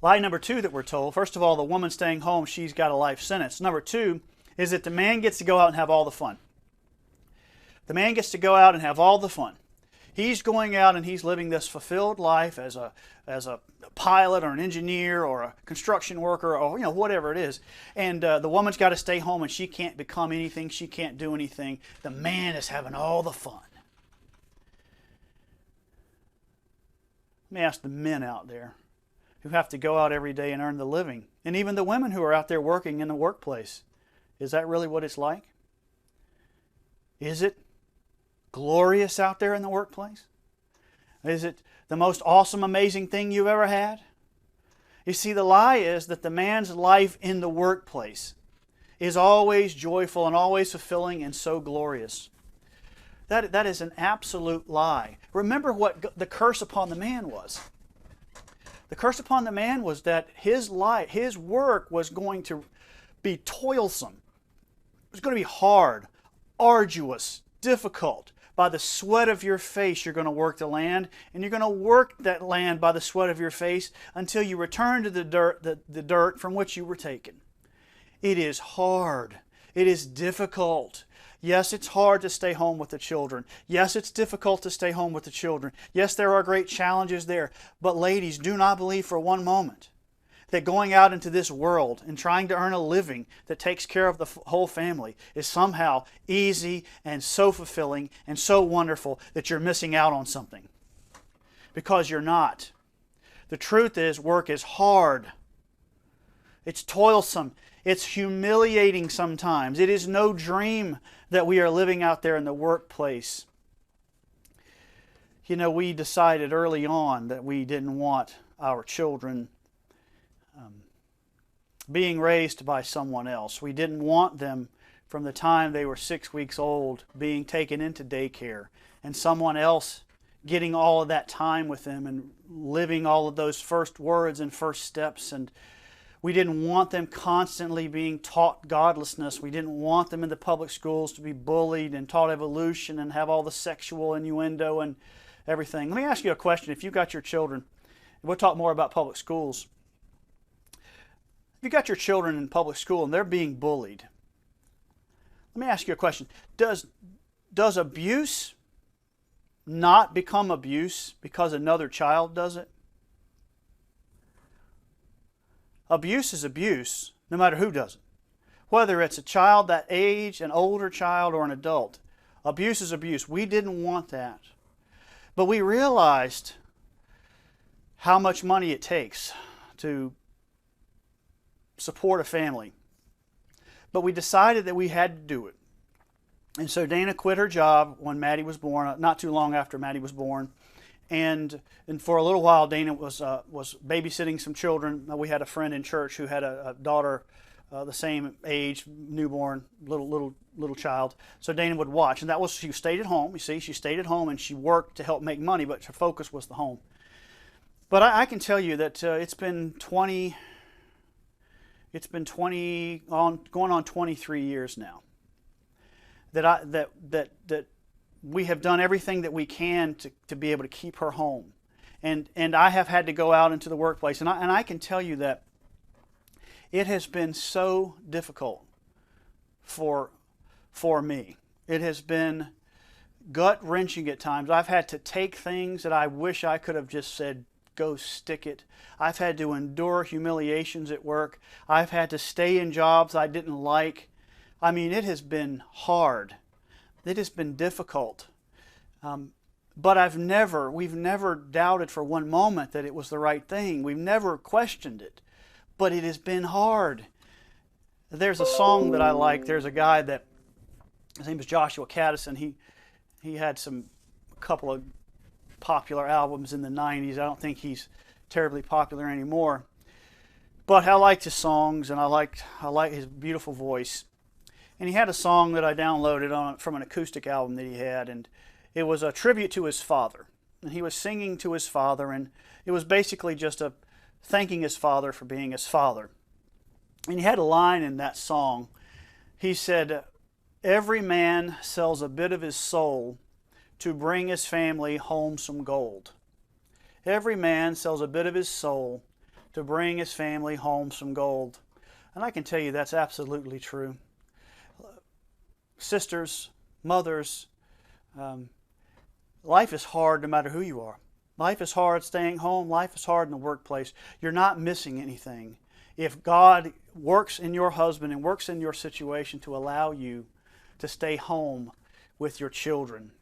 Lie number two that we're told, first of all, the woman staying home, she's got a life sentence. Number two is that the man gets to go out and have all the fun. The man gets to go out and have all the fun. He's going out and he's living this fulfilled life as a pilot or an engineer or a construction worker or whatever it is. And the woman's got to stay home and she can't become anything. She can't do anything. The man is having all the fun. Let me ask the men out there who have to go out every day and earn the living, and even the women who are out there working in the workplace. Is that really what it's like? Is it glorious out there in the workplace? Is it the most awesome, amazing thing you've ever had? You see, the lie is that the man's life in the workplace is always joyful and always fulfilling and so glorious. That is an absolute lie. Remember what the curse upon the man was. The curse upon the man was that his life, his work was going to be toilsome. It was going to be hard, arduous, difficult. By the sweat of your face, you're going to work the land, and you're going to work that land by the sweat of your face until you return to the dirt from which you were taken. It is hard. It is difficult. Yes, it's hard to stay home with the children. Yes, it's difficult to stay home with the children. Yes, there are great challenges there. But ladies, do not believe for one moment that going out into this world and trying to earn a living that takes care of the whole family is somehow easy and so fulfilling and so wonderful that you're missing out on something. Because you're not. The truth is, work is hard. It's toilsome. It's humiliating sometimes. It is no dream that we are living out there in the workplace. We decided early on that we didn't want our children being raised by someone else. We didn't want them from the time they were 6 weeks old being taken into daycare and someone else getting all of that time with them and living all of those first words and first steps. And we didn't want them constantly being taught godlessness. We didn't want them in the public schools to be bullied and taught evolution and have all the sexual innuendo and everything. Let me ask you a question. If you've got your children, we'll talk more about public schools. If you've got your children in public school and they're being bullied, let me ask you a question. Does abuse not become abuse because another child does it? Abuse is abuse, no matter who does it. Whether it's a child that age, an older child, or an adult. Abuse is abuse. We didn't want that. But we realized how much money it takes to support a family. But we decided that we had to do it. And so Dana quit her job when Maddie was born, not too long after Maddie was born. And for a little while, Dana was babysitting some children. We had a friend in church who had a daughter the same age, newborn, little child. So Dana would watch, and she stayed at home. You see, she stayed at home and she worked to help make money, but her focus was the home. But I can tell you that it's been 20 going on 23 years now that we have done everything that we can to be able to keep her home. And I have had to go out into the workplace. And I can tell you that it has been so difficult for me. It has been gut-wrenching at times. I've had to take things that I wish I could have just said, go stick it. I've had to endure humiliations at work. I've had to stay in jobs I didn't like. I mean, it has been hard. It has been difficult. But we've never doubted for one moment that it was the right thing. We've never questioned it. But it has been hard. There's a song that I like. There's a guy that, his name is Joshua Caddison. He had a couple of popular albums in the 90s. I don't think he's terribly popular anymore. But I liked his songs, and I like his beautiful voice. And he had a song that I downloaded from an acoustic album that he had, and it was a tribute to his father. And he was singing to his father, and it was basically just thanking his father for being his father. And he had a line in that song. He said, "Every man sells a bit of his soul to bring his family home some gold." Every man sells a bit of his soul to bring his family home some gold. And I can tell you that's absolutely true. Sisters, mothers, life is hard no matter who you are. Life is hard staying home. Life is hard in the workplace. You're not missing anything if God works in your husband and works in your situation to allow you to stay home with your children